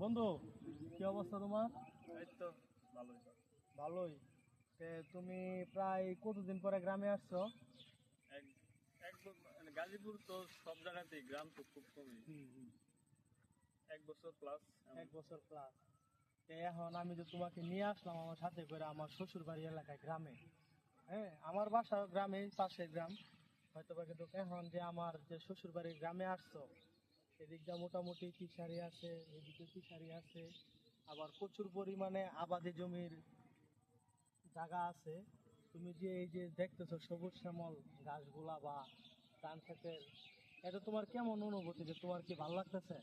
বন্ধু, কি অবস্থা তোমার? এই তো ভালোই। ভালোই। তুমি প্রায় কতদিন পরে গ্রামে আসছো? এক মানে গাজীপুর তো সব জায়গাতেই, গ্রাম তো খুব কমই। এক বছর প্লাস। 1 বছর প্লাস। এখন আমি যে তোমাকে নিয়ে আসলাম আমার সাথে করে আমার শ্বশুর বাড়ি এলাকায় গ্রামে। হ্যাঁ, আমার বাসা গ্রামে, পাশে গ্রাম হয়তো বা, কিন্তু এখন যে আমার যে শ্বশুর বাড়ির গ্রামে আসছো, এদিকটা মোটামুটি ফিশারি আছে, এদিকে ফিশারি আছে, আবার প্রচুর পরিমাণে আবাদি জমির জায়গা আছে। তুমি যে এই যে দেখতেছো সবুজ শ্যামল গাছগুলা বা ধান ক্ষেতের, এটা তোমার কেমন অনুভূতি, যে তোমার কি ভালো লাগতেছে?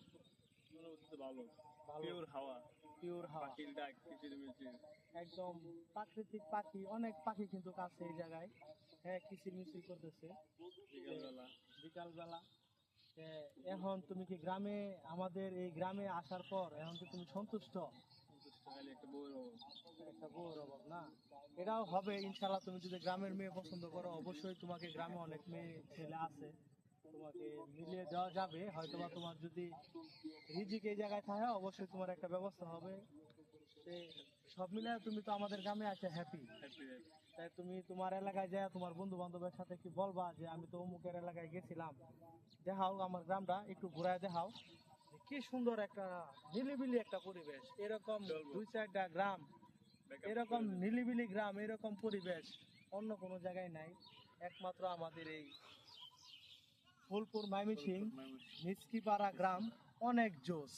অনুভূতি তো ভালো। ভালো। পিওর হাওয়া, পিওর হাওয়া, পাখির ডাক, কিচিরমিচির। একদম প্রাকৃতিক পাখি, অনেক পাখি কিন্তু কাছে এই জায়গায়। হ্যাঁ, কিচিরমিচির করতেছে বিকালবেলা বিকালবেলা। এখন তুমি কি গ্রামে, আমাদের এই গ্রামে আসার পর এখন কি তুমি সন্তুষ্ট? সন্তুষ্ট, খালি একটা বউয়ের অভাব। একটা বউর অভাব না, এটাও হবে ইনশাল্লাহ। তুমি যদি গ্রামের মেয়ে পছন্দ করো, অবশ্যই তোমাকে গ্রামে অনেক মেয়ে ছেলে আছে, তোমাকে মিলিয়ে দেওয়া যাবে। হয়তোবা তোমার যদি রিজিক এই জায়গায় থাকে, অবশ্যই তোমার একটা ব্যবস্থা হবে। তে সব মিলে তুমি তো আমাদের গ্রামে আছে হ্যাপি। Happy happy. তাই তুমি তোমার এলাকায় যায় তোমার বন্ধু বান্ধবের সাথে কি বলবা যে আমি তো অমুকের এলাকায় গেছিলাম, দেখাও আমার গ্রামটা একটু ঘুরায় দেখাও, যে কি সুন্দর একটা নিলিবিলি একটা পরিবেশ। এরকম চলবো। 2-4টা গ্রাম, ব্যাকআপ এরকম করে দেব। নিলিবিলি গ্রাম, এরকম পরিবেশ অন্য কোনো জায়গায় নাই, একমাত্র আমাদের এই ফুলপুর ময়মনসিংহ ফুলপুর ময়মনসিংহ। মিসকিপাড়া গ্রাম। অনেক জোস।